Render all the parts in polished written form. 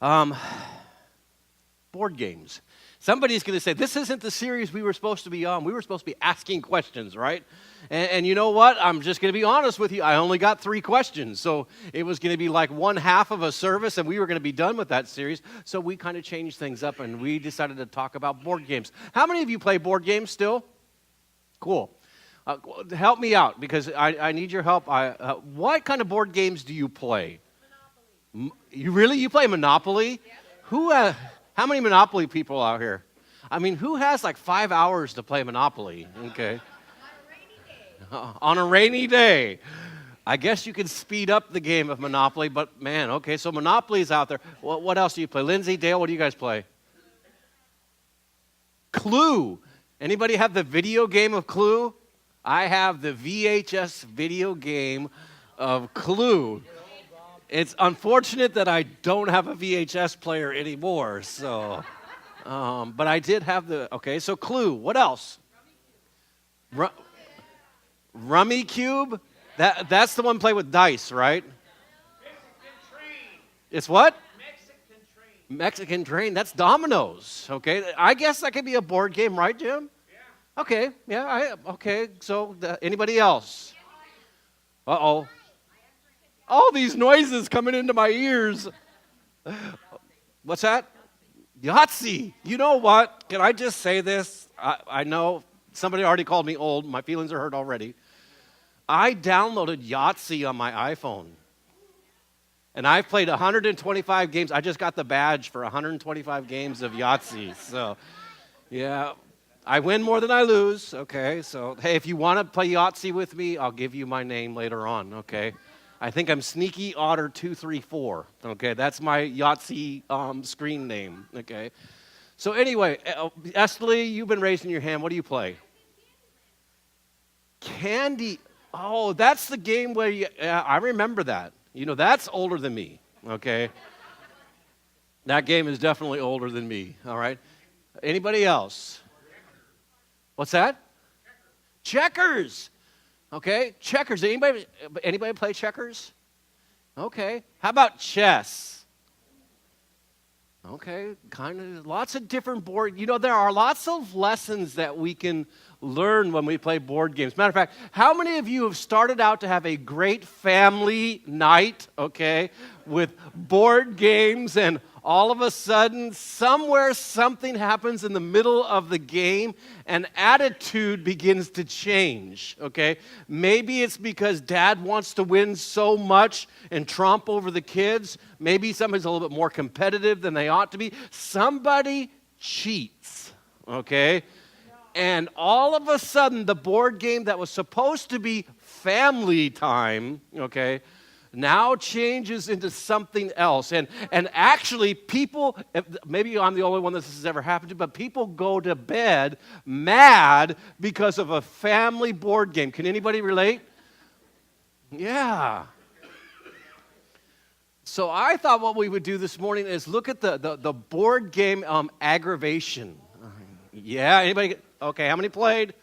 Um, Board games. Somebody's going to say, this isn't the series we were supposed to be on. We were supposed to be asking questions, right? And you know what? I'm just going to be honest with you. I only got 3 questions. So it was going to be like one half of a service, and we were going to be done with that series. So we kind of changed things up, and we decided to talk about board games. How many of you play board games still? Cool. Help me out, because I need your help. What kind of board games do you play? Monopoly. You play Monopoly? Yep. How many Monopoly people out here? I mean, who has like 5 hours to play Monopoly? Okay. On a rainy day. I guess you could speed up the game of Monopoly, but man, okay, so Monopoly's out there. What else do you play? Lindsay, Dale, what do you guys play? Clue. Anybody have the video game of Clue? I have the VHS video game of Clue. It's unfortunate that I don't have a VHS player anymore, so, but I did have okay, so Clue. What else? Rummy Cube? That's the one played with dice, right? Mexican Train. It's what? Mexican Train. Mexican Train. That's dominoes, okay? I guess that could be a board game, right, Jim? Yeah. Okay, yeah, okay, so anybody else? Uh-oh. All these noises coming into my ears. What's that? Yahtzee. You know what? Can I just say this? I know somebody already called me old. My feelings are hurt already. I downloaded Yahtzee on my iPhone. And I've played 125 games. I just got the badge for 125 games of Yahtzee. So, yeah, I win more than I lose. Okay, so, hey, if you want to play Yahtzee with me, I'll give you my name later on, okay? I think I'm Sneaky Otter 234. Okay, that's my Yahtzee screen name. Okay, so anyway, Estely, you've been raising your hand. What do you play? Candy. Oh, that's the game where I remember that. You know, that's older than me. Okay, that game is definitely older than me. All right. Anybody else? What's that? Checkers. Okay, checkers. Anybody play checkers? Okay. How about chess? Okay, kind of lots of different board. You know, there are lots of lessons that we can learn when we play board games. Matter of fact, how many of you have started out to have a great family night, okay, with board games, and all of a sudden, somewhere something happens in the middle of the game and attitude begins to change, okay? Maybe it's because dad wants to win so much and trump over the kids. Maybe somebody's a little bit more competitive than they ought to be. Somebody cheats, okay? And all of a sudden, the board game that was supposed to be family time, okay, now changes into something else. And actually, people, maybe I'm the only one this has ever happened to, but people go to bed mad because of a family board game. Can anybody relate? Yeah. So I thought what we would do this morning is look at the board game aggravation. Yeah, anybody? Okay, how many played?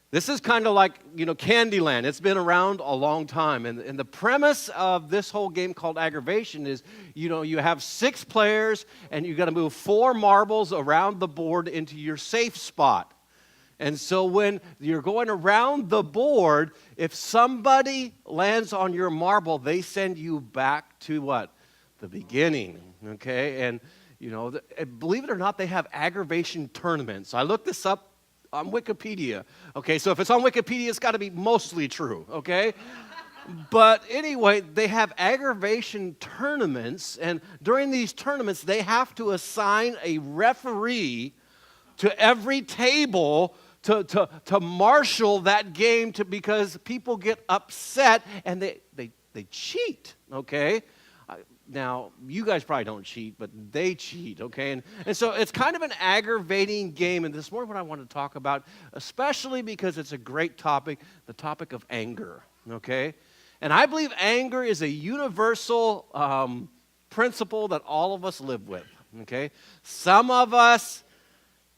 This is kind of like, Candyland. It's been around a long time. And the premise of this whole game called aggravation is, you have 6 players, and you got to move 4 marbles around the board into your safe spot. And so when you're going around the board, if somebody lands on your marble, they send you back to what? The beginning, okay? And, believe it or not, they have aggravation tournaments. I looked this up on Wikipedia. Okay, so if it's on Wikipedia, it's got to be mostly true, okay? But anyway, they have aggravation tournaments, and during these tournaments, they have to assign a referee to every table to marshal that game because people get upset and they cheat, okay? Now, you guys probably don't cheat, but they cheat, okay? And so it's kind of an aggravating game. And this morning what I want to talk about, especially because it's a great topic, the topic of anger, okay? And I believe anger is a universal principle that all of us live with, okay? Some of us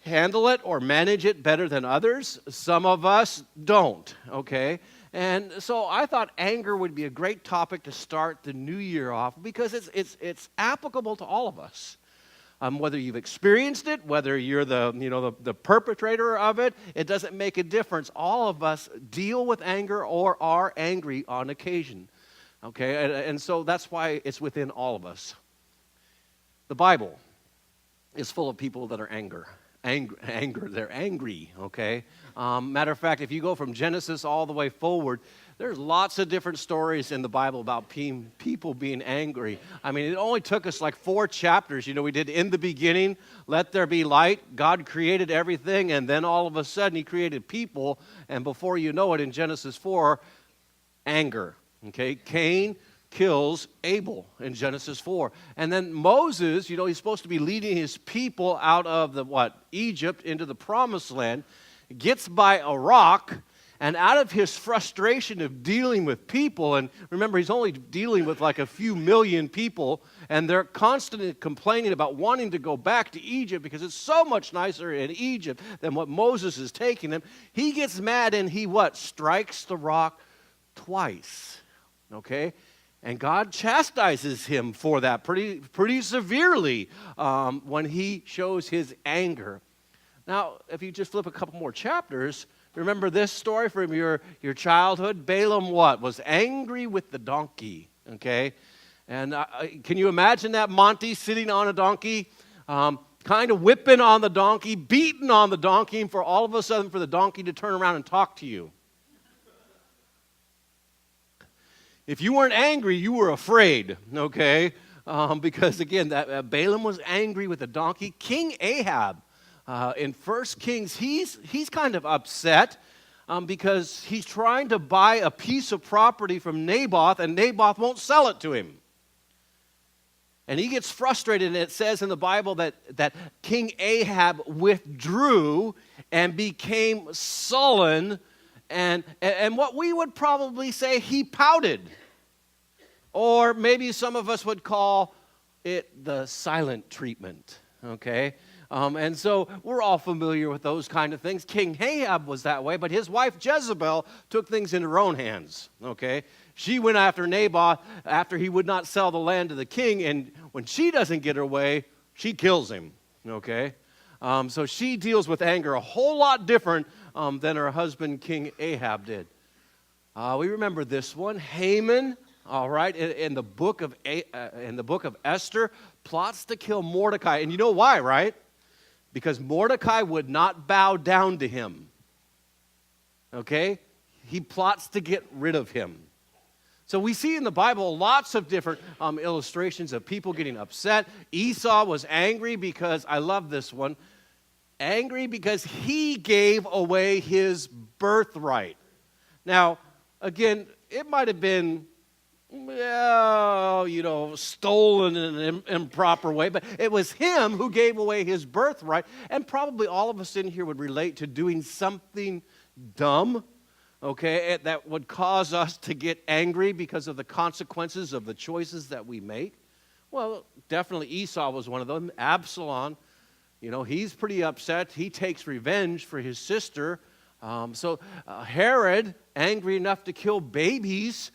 handle it or manage it better than others. Some of us don't, okay? And so I thought anger would be a great topic to start the new year off because it's applicable to all of us. Whether you've experienced it, whether you're the perpetrator of it, it doesn't make a difference. All of us deal with anger or are angry on occasion. Okay, and so that's why it's within all of us. The Bible is full of people that are they're angry, okay? Matter of fact, if you go from Genesis all the way forward, there's lots of different stories in the Bible about people being angry. I mean, it only took us like 4 chapters. We did in the beginning, let there be light. God created everything, and then all of a sudden he created people, and before you know it, in Genesis 4, anger, okay? Cain kills Abel in Genesis 4. And then Moses, he's supposed to be leading his people out of Egypt into the promised land, gets by a rock, and out of his frustration of dealing with people, and remember, he's only dealing with like a few million people, and they're constantly complaining about wanting to go back to Egypt because it's so much nicer in Egypt than what Moses is taking them. He gets mad and he strikes the rock twice, okay? And God chastises him for that pretty severely when he shows his anger. Now, if you just flip a couple more chapters, remember this story from your childhood? Balaam was angry with the donkey, okay? And can you imagine that, Monty, sitting on a donkey, kind of whipping on the donkey, beating on the donkey, and for all of a sudden for the donkey to turn around and talk to you? If you weren't angry, you were afraid, okay? Because, again, Balaam was angry with the donkey. King Ahab, in 1 Kings, he's kind of upset because he's trying to buy a piece of property from Naboth, and Naboth won't sell it to him. And he gets frustrated, and it says in the Bible that King Ahab withdrew and became sullen, and what we would probably say, he pouted. Or maybe some of us would call it the silent treatment, okay? And so we're all familiar with those kind of things. King Ahab was that way, but his wife Jezebel took things into her own hands, okay? She went after Naboth after he would not sell the land to the king, and when she doesn't get her way, she kills him, okay? So she deals with anger a whole lot different than her husband, King Ahab, did. We remember this one, Haman. All right, in the book of Esther, plots to kill Mordecai, and you know why, right? Because Mordecai would not bow down to him. Okay, he plots to get rid of him. So we see in the Bible lots of different illustrations of people getting upset. Esau was angry because, I love this one, angry because he gave away his birthright. Now, again, it might have been, stolen in an improper way, but it was him who gave away his birthright, and probably all of us in here would relate to doing something dumb, okay, that would cause us to get angry because of the consequences of the choices that we make. Well, definitely Esau was one of them. Absalom, he's pretty upset. He takes revenge for his sister. Herod, angry enough to kill babies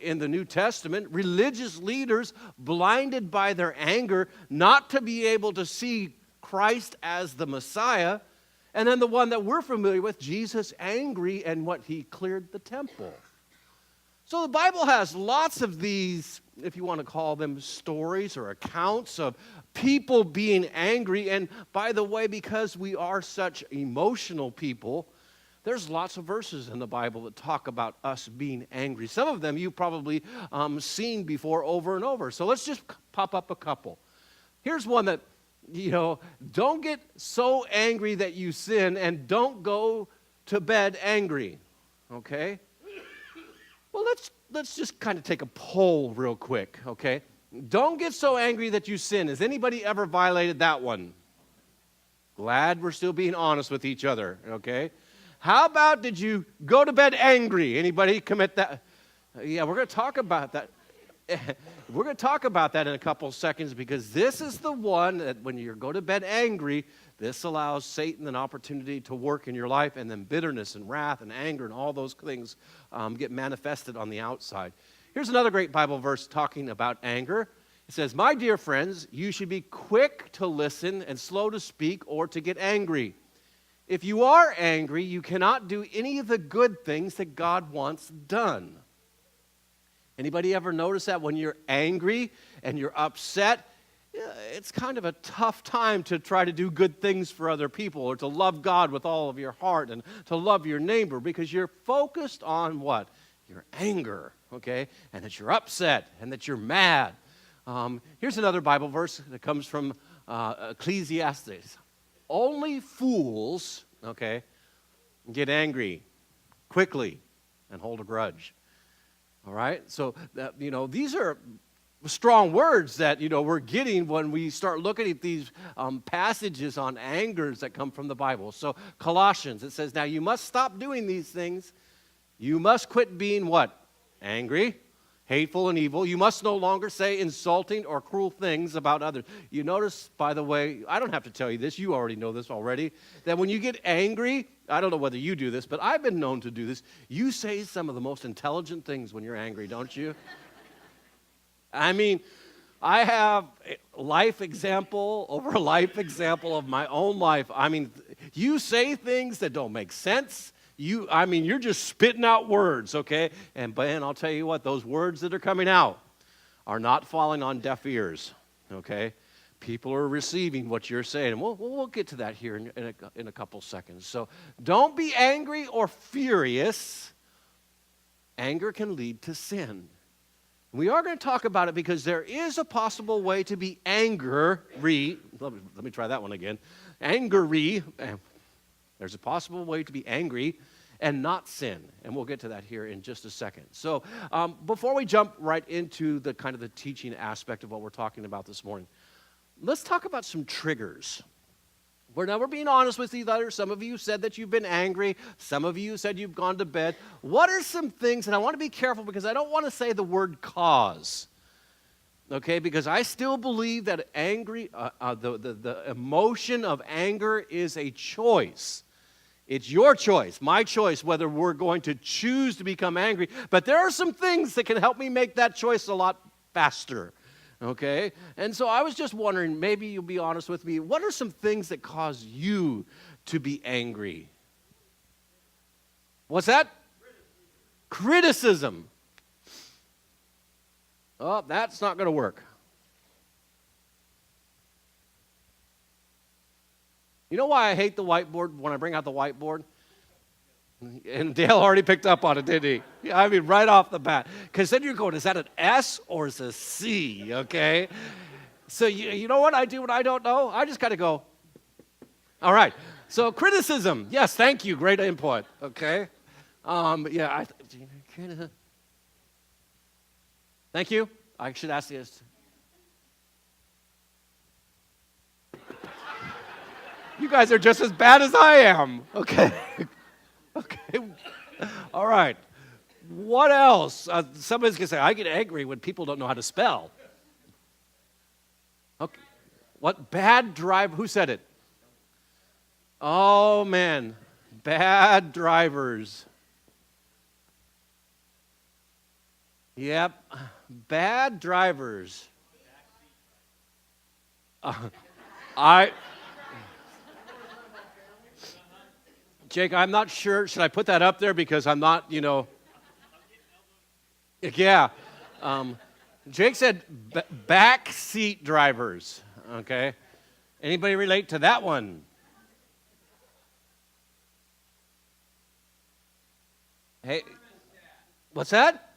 in the New Testament. Religious leaders, blinded by their anger, not to be able to see Christ as the Messiah. And then the one that we're familiar with, Jesus, angry, and he cleared the temple. So the Bible has lots of these, if you want to call them stories or accounts of people being angry. And by the way, because we are such emotional people, there's lots of verses in the Bible that talk about us being angry. Some of them you've probably seen before over and over. So let's just pop up a couple. Here's one that, don't get so angry that you sin, and don't go to bed angry, okay? Well, let's just kind of take a poll real quick, okay? Don't get so angry that you sin. Has anybody ever violated that one? Glad we're still being honest with each other, okay? How about, did you go to bed angry? Anybody commit that? Yeah, we're going to talk about that. We're going to talk about that in a couple of seconds because this is the one that when you go to bed angry, this allows Satan an opportunity to work in your life, and then bitterness and wrath and anger and all those things get manifested on the outside. Here's another great Bible verse talking about anger. It says, "My dear friends, you should be quick to listen and slow to speak or to get angry. If you are angry, you cannot do any of the good things that God wants done." Anybody ever notice that when you're angry and you're upset, it's kind of a tough time to try to do good things for other people or to love God with all of your heart and to love your neighbor because you're focused on what? Your anger, okay? And that you're upset and that you're mad. Here's another Bible verse that comes from Ecclesiastes. "Only fools, okay, get angry quickly and hold a grudge." All right? So, these are strong words that, we're getting when we start looking at these passages on angers that come from the Bible. So, Colossians, it says, "Now you must stop doing these things. You must quit being" what? Angry, hateful, and evil. "You must no longer say insulting or cruel things about others." You notice, by the way, I don't have to tell you this, you already know this already, that when you get angry, I don't know whether you do this, but I've been known to do this, you say some of the most intelligent things when you're angry, don't you? I mean, I have life example over life example of my own life. I mean, you say things that don't make sense. You're just spitting out words, okay? And I'll tell you what, those words that are coming out are not falling on deaf ears, okay? People are receiving what you're saying. And we'll get to that here in a couple seconds. So don't be angry or furious. Anger can lead to sin. We are going to talk about it because there is a possible way to be angry. Let me try that one again. Angry. There's a possible way to be angry and not sin. And we'll get to that here in just a second. So before we jump right into the kind of the teaching aspect of what we're talking about this morning, let's talk about some triggers. We're being honest with each other. Some of you said that you've been angry. Some of you said you've gone to bed. What are some things, and I want to be careful because I don't want to say the word cause, okay? Because I still believe that the emotion of anger is a choice. It's your choice, my choice, whether we're going to choose to become angry. But there are some things that can help me make that choice a lot faster. Okay? And so I was just wondering, maybe you'll be honest with me, what are some things that cause you to be angry? What's that? Criticism. Oh, that's not going to work. You know why I hate the whiteboard when I bring out the whiteboard? And Dale already picked up on it, didn't he? Yeah, I mean, right off the bat. Because then you're going, is that an S or is it a C, okay? So you know what I do when I don't know? I just got to go, all right. So criticism. Yes, thank you. Great input, okay? Thank you. I should ask this. You guys are just as bad as I am, okay? Okay, all right. What else? Somebody's going to say, I get angry when people don't know how to spell. Okay. What? Bad driver? Who said it? Oh, man. Bad drivers. Yep. Bad drivers. Jake, I'm not sure. Should I put that up there? Because I'm not, Yeah. Jake said back seat drivers. Okay. Anybody relate to that one? Hey, what's that?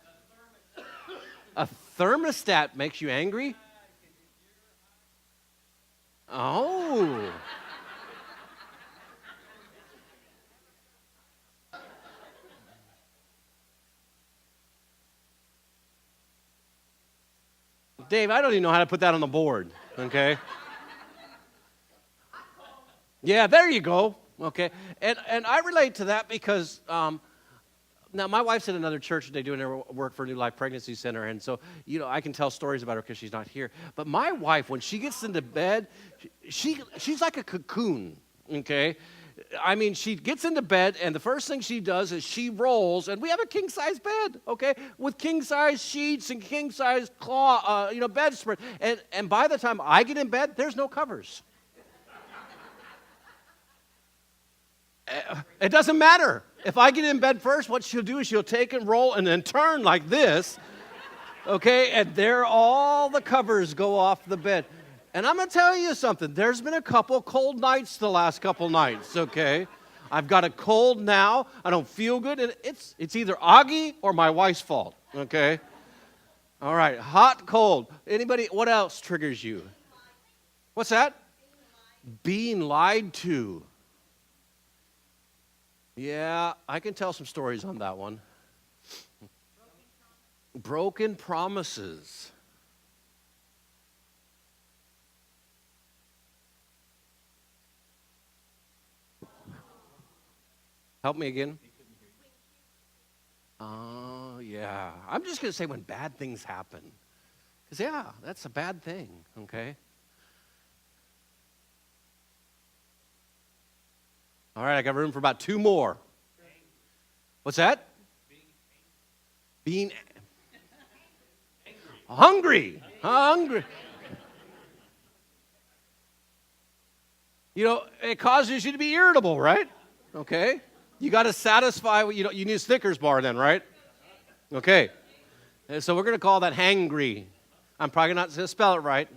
A thermostat makes you angry? Oh. Dave, I don't even know how to put that on the board, okay? Yeah, there you go, okay? And I relate to that because Now, my wife's at another church today doing her work for New Life Pregnancy Center, and so, I can tell stories about her because she's not here. But my wife, when she gets into bed, she's like a cocoon, okay? I mean, she gets into bed, and the first thing she does is she rolls, and we have a king-size bed, okay, with king-size sheets and king-size bedspread. And by the time I get in bed, there's no covers. It doesn't matter. If I get in bed first, what she'll do is she'll take and roll and then turn like this, okay, and there all the covers go off the bed. And I'm going to tell you something. There's been a couple cold nights the last couple nights, okay? I've got a cold now. I don't feel good. And it's either Augie or my wife's fault, okay? All right, hot, cold. Anybody, what else triggers you? What's that? Being lied to. Yeah, I can tell some stories on that one. Broken promises. Help me again. Oh, yeah. I'm just going to say when bad things happen. Because, yeah, that's a bad thing, okay? All right, I got room for about 2 more. What's that? Being hungry. Hungry. It causes you to be irritable, right? Okay. You got to satisfy, you need a Snickers bar then, right? Okay. And so we're going to call that hangry. I'm probably not going to spell it right.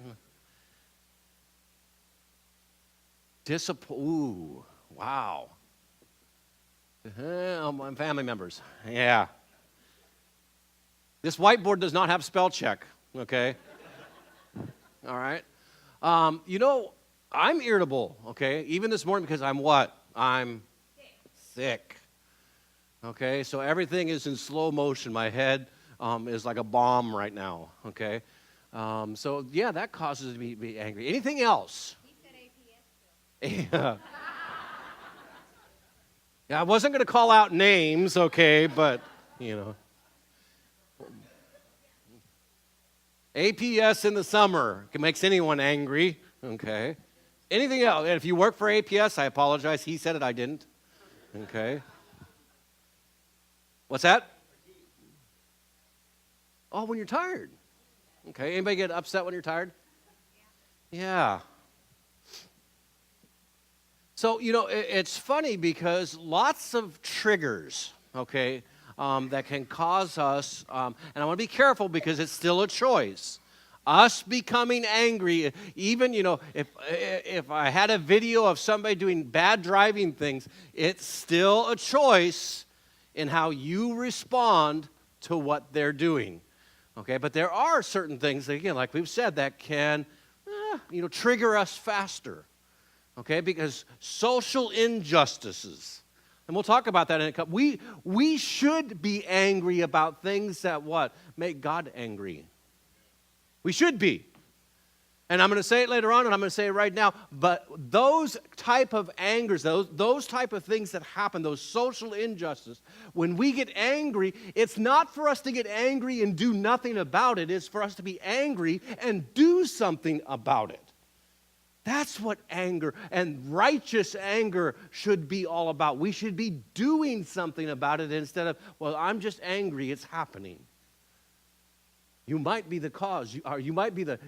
Ooh, wow. My family members. Yeah. This whiteboard does not have spell check, okay? All right. I'm irritable, okay? Even this morning because I'm what? I'm sick. Okay, so everything is in slow motion. My head is like a bomb right now, okay? So, yeah, that causes me to be angry. Anything else? He said APS. Yeah, I wasn't going to call out names, okay, but, APS in the summer makes anyone angry, okay? Anything else? And if you work for APS, I apologize. He said it, I didn't. Okay. What's that? Oh, when you're tired. Okay. Anybody get upset when you're tired? Yeah. So, it's funny because lots of triggers, okay, that can cause us, and I want to be careful because it's still a choice. Us becoming angry, even, if I had a video of somebody doing bad driving things, it's still a choice in how you respond to what they're doing. Okay, but there are certain things, again, like we've said, that can, trigger us faster. Okay, because social injustices, and we'll talk about that in a couple. We should be angry about things that make God angry. We should be. And I'm going to say it later on, and I'm going to say it right now, but those type of angers, those type of things that happen, those social injustices, when we get angry, it's not for us to get angry and do nothing about it. It's for us to be angry and do something about it. That's what anger and righteous anger should be all about. We should be doing something about it instead of, I'm just angry, it's happening. You might be the cause, or you might be the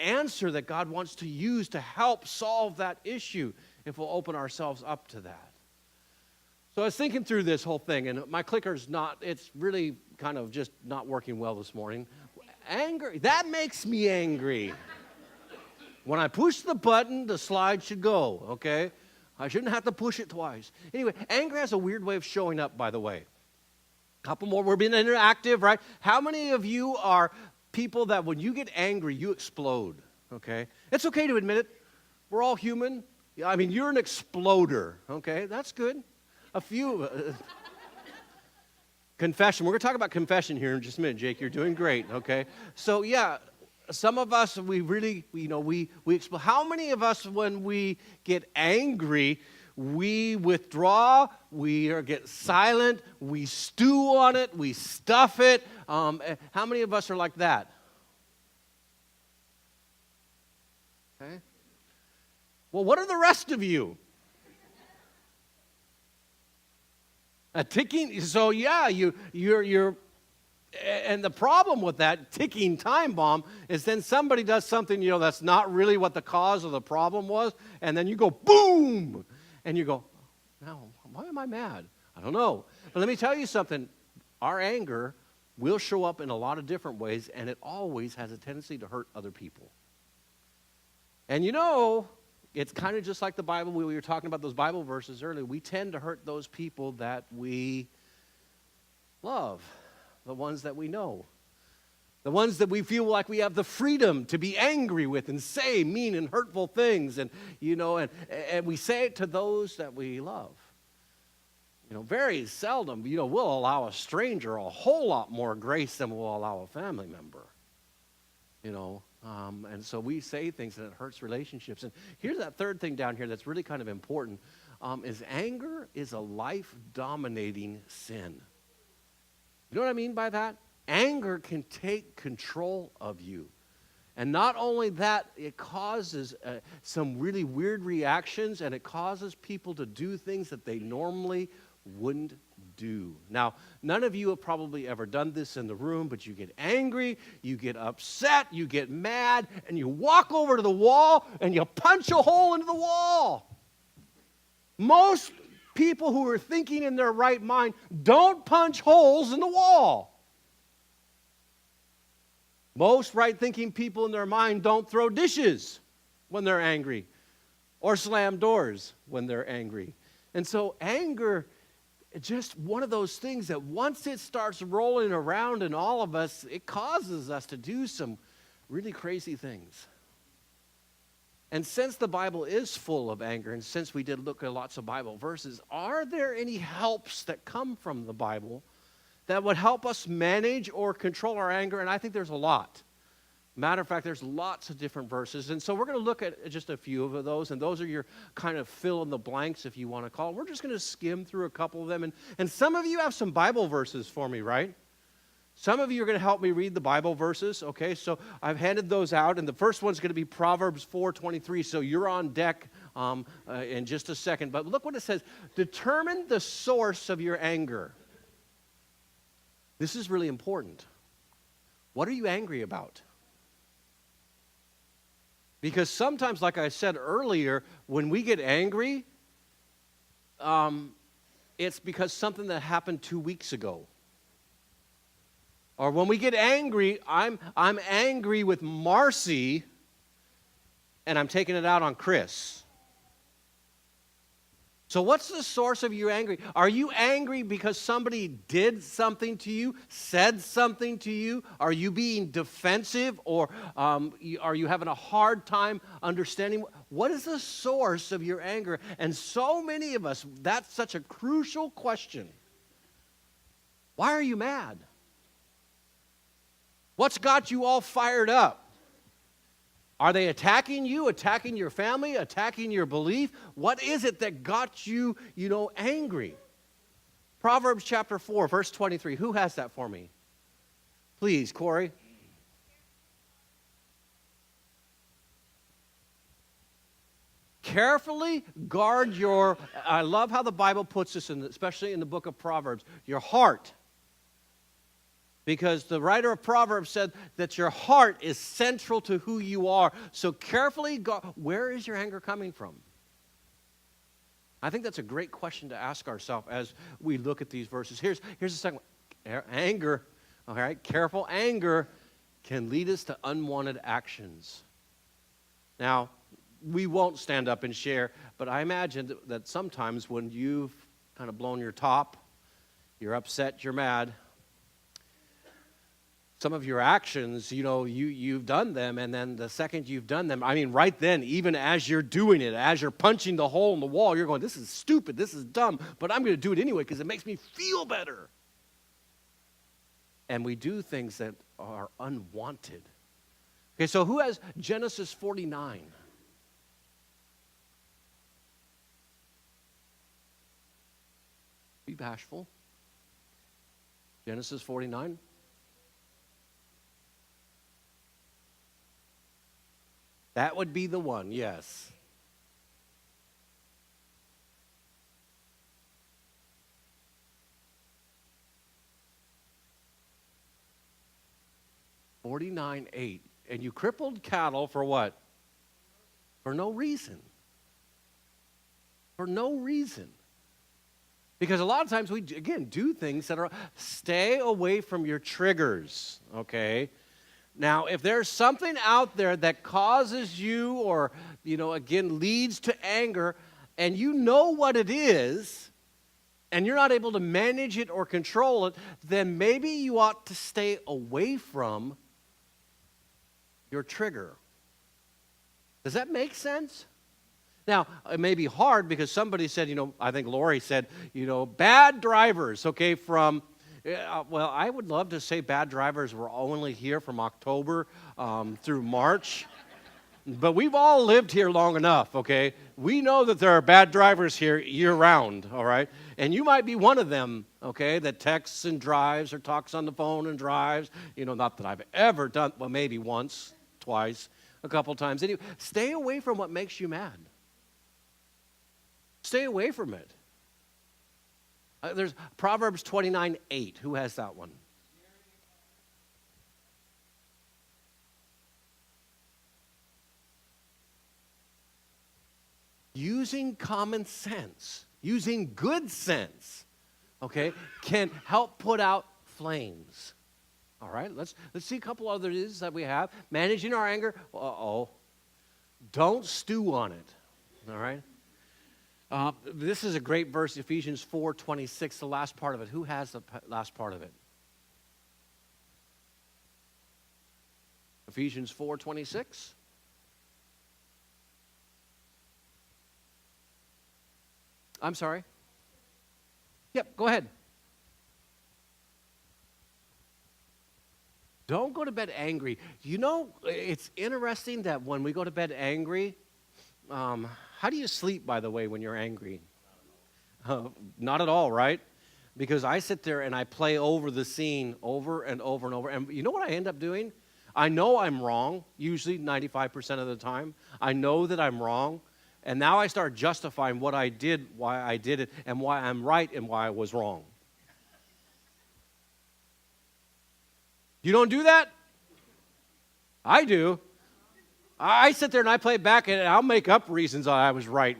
answer that God wants to use to help solve that issue if we'll open ourselves up to that. So I was thinking through this whole thing, and my clicker's it's really kind of just not working well this morning. Anger, that makes me angry. When I push the button, the slide should go, okay? I shouldn't have to push it twice. Anyway, anger has a weird way of showing up, by the way. Couple more. We're being interactive, right? How many of you are people that when you get angry, you explode, okay? It's okay to admit it. We're all human. I mean, you're an exploder, okay? That's good. A few. Confession. We're going to talk about confession here in just a minute, Jake. You're doing great, okay? So, yeah, some of us, we really, we explode. How many of us, when we get angry, we withdraw, get silent, we stew on it, we stuff it. How many of us are like that? Okay. Well, what are the rest of you? A ticking. So yeah, you're. And the problem with that ticking time bomb is then somebody does something, that's not really what the cause of the problem was, and then you go boom, and you go, now, why am I mad? I don't know. But let me tell you something. Our anger will show up in a lot of different ways, and it always has a tendency to hurt other people. And it's kind of just like the Bible. We were talking about those Bible verses earlier. We tend to hurt those people that we love. The ones that we know. The ones that we feel like we have the freedom to be angry with and say mean and hurtful things. And we say it to those that we love. Very seldom, we'll allow a stranger a whole lot more grace than we'll allow a family member. And so we say things and it hurts relationships. And here's that third thing down here that's really kind of important, is anger is a life-dominating sin. You know what I mean by that? Anger can take control of you. And not only that, it causes some really weird reactions, and it causes people to do things that they normally wouldn't do. Now, none of you have probably ever done this in the room, but you get angry, you get upset, you get mad, and you walk over to the wall, and you punch a hole into the wall. Most people who are thinking in their right mind don't punch holes in the wall. Most right-thinking people in their mind don't throw dishes when they're angry or slam doors when they're angry. And so anger is just one of those things that once it starts rolling around in all of us, it causes us to do some really crazy things. And since the Bible is full of anger, and since we did look at lots of Bible verses, are there any helps that come from the Bible that would help us manage or control our anger? And I think there's a lot. Matter of fact, there's lots of different verses. And so we're going to look at just a few of those, and those are your kind of fill in the blanks, if you want to call it. We're just going to skim through a couple of them. And some of you have some Bible verses for me, right? Some of you are going to help me read the Bible verses, okay? So I've handed those out, and the first one's going to be Proverbs 4:23, so you're on deck in just a second. But look what it says. Determine the source of your anger. This is really important. What are you angry about? Because sometimes, like I said earlier, when we get angry, it's because something that happened 2 weeks ago. Or when we get angry, I'm angry with Marcy, and I'm taking it out on Chris. So what's the source of your anger? Are you angry because somebody did something to you, said something to you? Are you being defensive, or are you having a hard time understanding? What is the source of your anger? And so many of us, that's such a crucial question. Why are you mad? What's got you all fired up? Are they attacking you, attacking your family, attacking your belief? What is it that got you, angry? Proverbs chapter 4, verse 23. Who has that for me? Please, Corey. Carefully guard I love how the Bible puts this, especially in the book of Proverbs, your heart. Because the writer of Proverbs said that your heart is central to who you are. So carefully guard. Where is your anger coming from? I think that's a great question to ask ourselves as we look at these verses. Here's the second one. Anger, all right, careful anger can lead us to unwanted actions. Now, we won't stand up and share, but I imagine that sometimes when you've kind of blown your top, you're upset, you're mad, some of your actions, you've done them, and then the second you've done them, right then, even as you're doing it, as you're punching the hole in the wall, you're going, this is stupid, this is dumb, but I'm going to do it anyway because it makes me feel better. And we do things that are unwanted. Okay, so who has Genesis 49? Be bashful. Genesis 49. That would be the one, yes. $49.8. And you crippled cattle for what? For no reason. For no reason. Because a lot of times we, again, do things that are, stay away from your triggers, okay? Now, if there's something out there that causes you or, again, leads to anger, and you know what it is, and you're not able to manage it or control it, then maybe you ought to stay away from your trigger. Does that make sense? Now, it may be hard because somebody said, I think Lori said, bad drivers, okay, from, well, I would love to say bad drivers were only here from October through March, but we've all lived here long enough, okay? We know that there are bad drivers here year-round, all right? And you might be one of them, okay, that texts and drives or talks on the phone and drives, not that I've ever done, well, maybe once, twice, a couple times. Anyway, stay away from what makes you mad. Stay away from it. There's Proverbs 29:8. Who has that one? Using common sense, using good sense, okay, can help put out flames. All right, let's see a couple others that we have. Managing our anger. Don't stew on it. All right. This is a great verse, Ephesians 4:26, the last part of it. Who has the last part of it? Ephesians 4:26. I'm sorry. Yep, go ahead. Don't go to bed angry. It's interesting that when we go to bed angry, how do you sleep, by the way, when you're angry? Not at all, right? Because I sit there and I play over the scene over and over and over. And you know what I end up doing? I know I'm wrong, usually 95% of the time. I know that I'm wrong. And now I start justifying what I did, why I did it, and why I'm right and why I was wrong. You don't do that? I do. I sit there and I play back and I'll make up reasons I was right.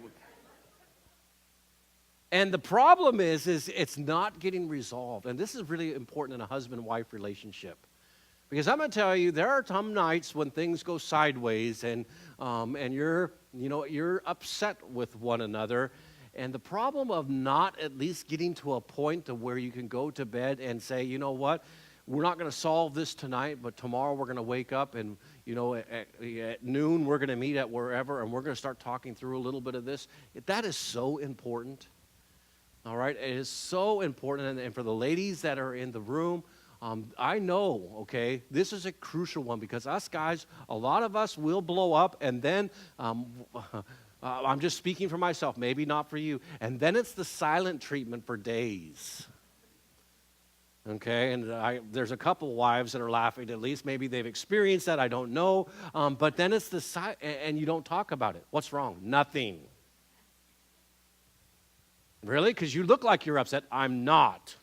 And the problem is it's not getting resolved. And this is really important in a husband-wife relationship. Because I'm going to tell you, there are some nights when things go sideways and you're upset with one another. And the problem of not at least getting to a point to where you can go to bed and say, you know what, we're not going to solve this tonight, but tomorrow we're going to wake up and, at noon we're going to meet at wherever and we're going to start talking through a little bit of this. That is so important. All right? It is so important. And for the ladies that are in the room, I know, okay, this is a crucial one because us guys, a lot of us will blow up and then I'm just speaking for myself, maybe not for you. And then it's the silent treatment for days. Okay, and there's a couple wives that are laughing. At least maybe they've experienced that. I don't know. But then it's the and you don't talk about it. What's wrong? Nothing. Really? Because you look like you're upset. I'm not.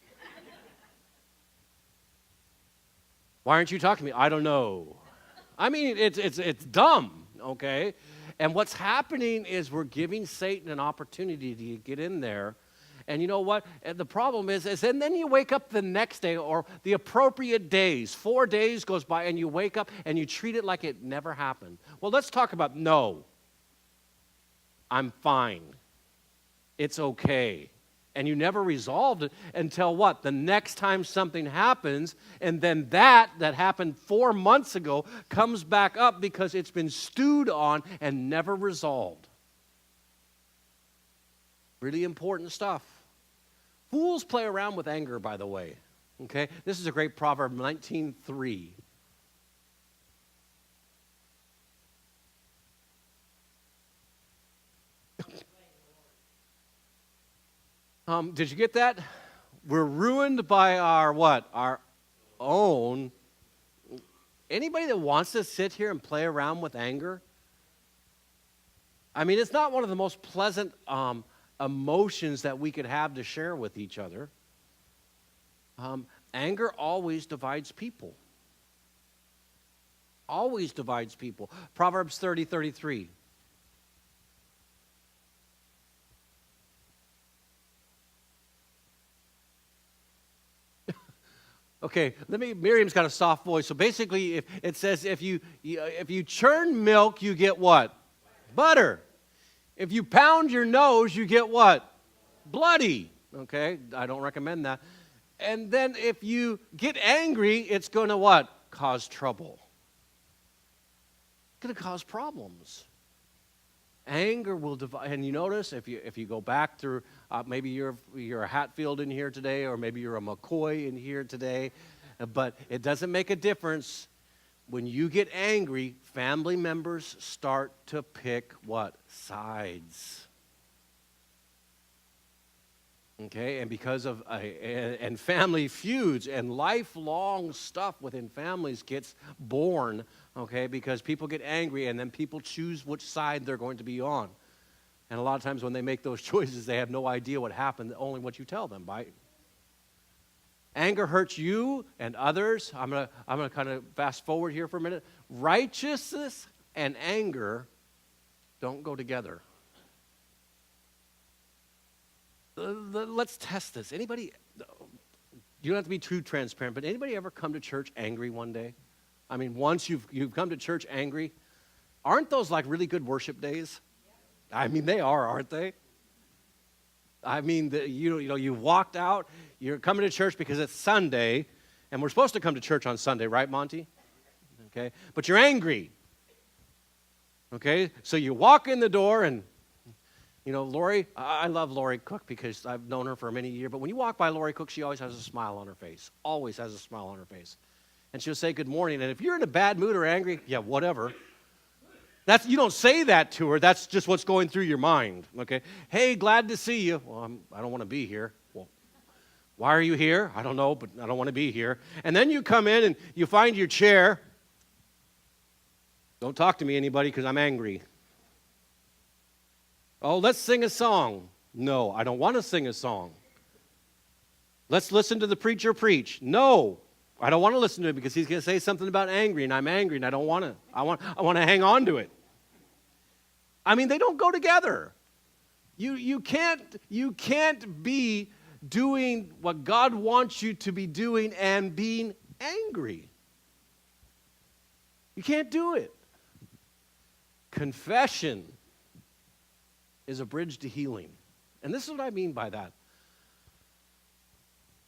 Why aren't you talking to me? I don't know. I mean, it's dumb. Okay, and what's happening is we're giving Satan an opportunity to get in there. And you know what? And the problem is and then you wake up the next day or the appropriate days. 4 days goes by and you wake up and you treat it like it never happened. Well, let's talk about no. I'm fine. It's okay. And you never resolved it until what? The next time something happens, and then that happened 4 months ago comes back up because it's been stewed on and never resolved. Really important stuff. Fools play around with anger, by the way. Okay? This is a great proverb, 19:3. Did you get that? We're ruined by our what? Our own. Anybody that wants to sit here and play around with anger? I mean, it's not one of the most pleasant emotions that we could have to share with each other. Anger always divides people. Always divides people. Proverbs 30:33. Okay, Miriam's got a soft voice. So basically, if it says if you churn milk, you get what? Butter. If you pound your nose, you get what? Bloody. Okay, I don't recommend that. And then if you get angry, it's going to what? Cause trouble. It's going to cause problems. Anger will divide. And you notice if you go back through, maybe you're a Hatfield in here today, or maybe you're a McCoy in here today, but it doesn't make a difference. When you get angry, family members start to pick what? Sides. Okay, and because of and family feuds and lifelong stuff within families gets born, okay, because people get angry and then people choose which side they're going to be on. And a lot of times when they make those choices, they have no idea what happened, only what you tell them. Anger hurts you and others. I'm gonna kind of fast forward here for a minute. Righteousness and anger don't go together. Let's test this. Anybody, you don't have to be too transparent, but anybody ever come to church angry one day? I mean, once you've come to church angry, aren't those like really good worship days? I mean, they are, aren't they? I mean, you walked out, you're coming to church because it's Sunday, and we're supposed to come to church on Sunday, right, Monty? Okay, but you're angry. Okay, so you walk in the door and Lori, I love Lori Cook because I've known her for many years. But when you walk by Lori Cook, she always has a smile on her face. Always has a smile on her face. And she'll say good morning. And if you're in a bad mood or angry, yeah, whatever. You don't say that to her. That's just what's going through your mind. Okay. Hey, glad to see you. Well, I don't want to be here. Well, why are you here? I don't know, but I don't want to be here. And then you come in and you find your chair. Don't talk to me, anybody, because I'm angry. Oh, let's sing a song. No, I don't want to sing a song. Let's listen to the preacher preach. No, I don't want to listen to it because he's going to say something about angry, and I'm angry, and I don't want to. I want to hang on to it. I mean, they don't go together. You can't be doing what God wants you to be doing and being angry. You can't do it. Confession is a bridge to healing. And this is what I mean by that.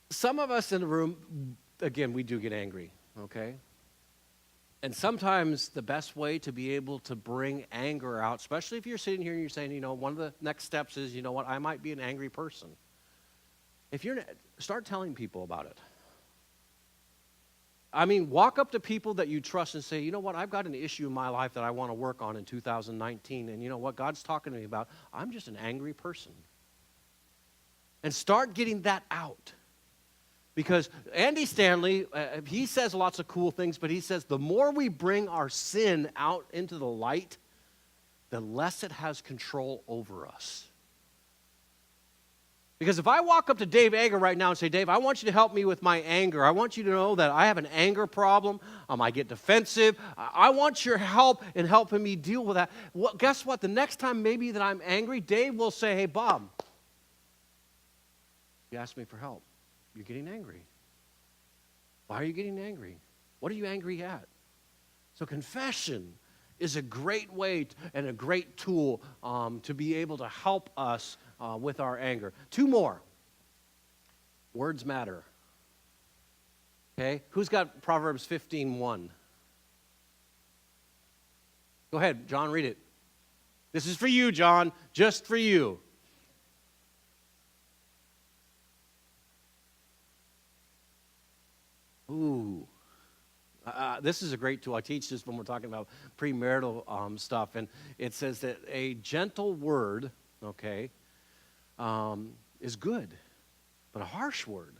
Some of us in the room, again, we do get angry, okay? And sometimes the best way to be able to bring anger out, especially if you're sitting here and you're saying, one of the next steps is, what, I might be an angry person. Start telling people about it. I mean, walk up to people that you trust and say, you know what, I've got an issue in my life that I want to work on in 2019. And you know what God's talking to me about? I'm just an angry person. And start getting that out. Because Andy Stanley, he says lots of cool things, but he says the more we bring our sin out into the light, the less it has control over us. Because if I walk up to Dave Ager right now and say, Dave, I want you to help me with my anger. I want you to know that I have an anger problem. I get defensive. I want your help in helping me deal with that. Well, guess what? The next time maybe that I'm angry, Dave will say, hey, Bob, you asked me for help. You're getting angry. Why are you getting angry? What are you angry at? So confession is a great way and a great tool to be able to help us with our anger. Two more. Words matter. Okay? Who's got Proverbs 15:1? Go ahead, John, read it. This is for you, John, just for you. Ooh. This is a great tool. I teach this when we're talking about premarital stuff, and it says that a gentle word, okay, is good, but a harsh word.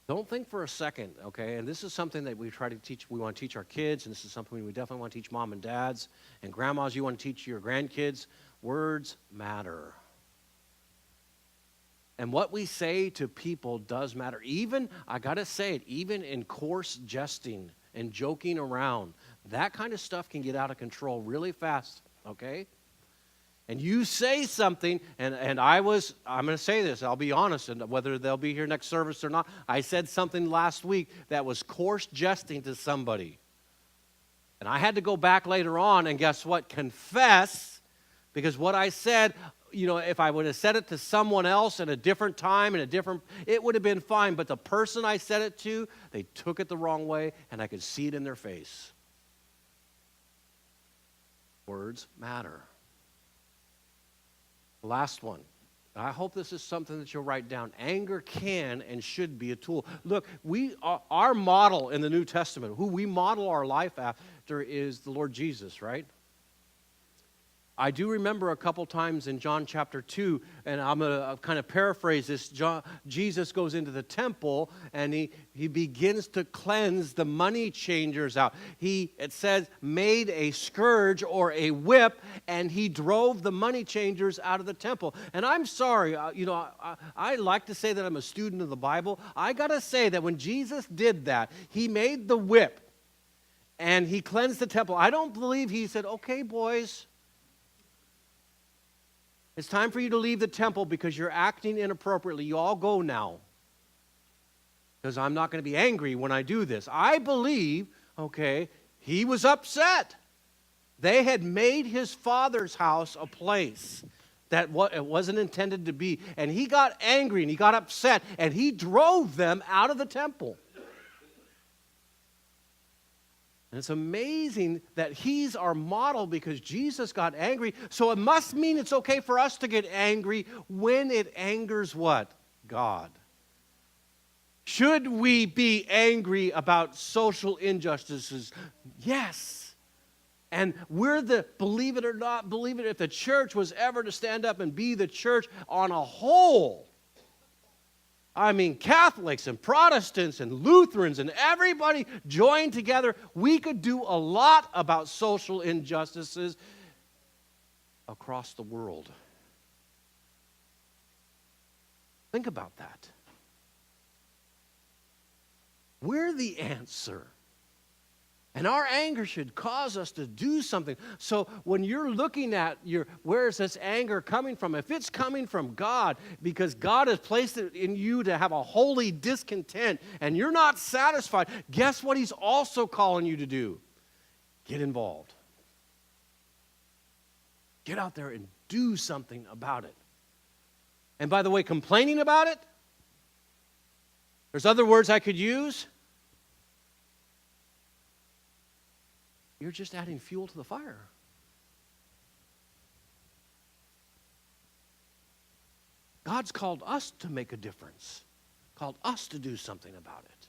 Don't think for a second, okay? And this is something that we try to teach, we want to teach our kids, and this is something we definitely want to teach mom and dads and grandmas. You want to teach your grandkids. Words matter. And what we say to people does matter. Even, I got to say it, even in coarse jesting and joking around, that kind of stuff can get out of control really fast, okay? And you say something, and I'm going to say this, I'll be honest, and whether they'll be here next service or not, I said something last week that was coarse jesting to somebody. And I had to go back later on and guess what? Confess, because what I said, if I would have said it to someone else at a different time, it would have been fine. But the person I said it to, they took it the wrong way, and I could see it in their face. Words matter. Last one. I hope this is something that you'll write down. Anger can and should be a tool. Look, our model in the New Testament, who we model our life after, is the Lord Jesus, right? I do remember a couple times in John chapter 2, and I'm going to kind of paraphrase this. Jesus goes into the temple, and he begins to cleanse the money changers out. It says, made a scourge or a whip, and he drove the money changers out of the temple. And I'm sorry, I like to say that I'm a student of the Bible. I got to say that when Jesus did that, he made the whip, and he cleansed the temple. I don't believe he said, okay, boys, it's time for you to leave the temple because you're acting inappropriately. You all go now. Because I'm not going to be angry when I do this. I believe, he was upset. They had made his father's house a place that it wasn't intended to be. And he got angry and he got upset and he drove them out of the temple. And it's amazing that he's our model because Jesus got angry. So it must mean it's okay for us to get angry when it angers what? God. Should we be angry about social injustices? Yes. And believe it or not, believe it, if the church was ever to stand up and be the church on a whole, Catholics and Protestants and Lutherans and everybody joined together, we could do a lot about social injustices across the world. Think about that. We're the answer. And our anger should cause us to do something. So when you're looking at where is this anger coming from? If it's coming from God, because God has placed it in you to have a holy discontent, and you're not satisfied, guess what he's also calling you to do? Get involved. Get out there and do something about it. And by the way, complaining about it, there's other words I could use. You're just adding fuel to the fire. God's called us to make a difference, called us to do something about it.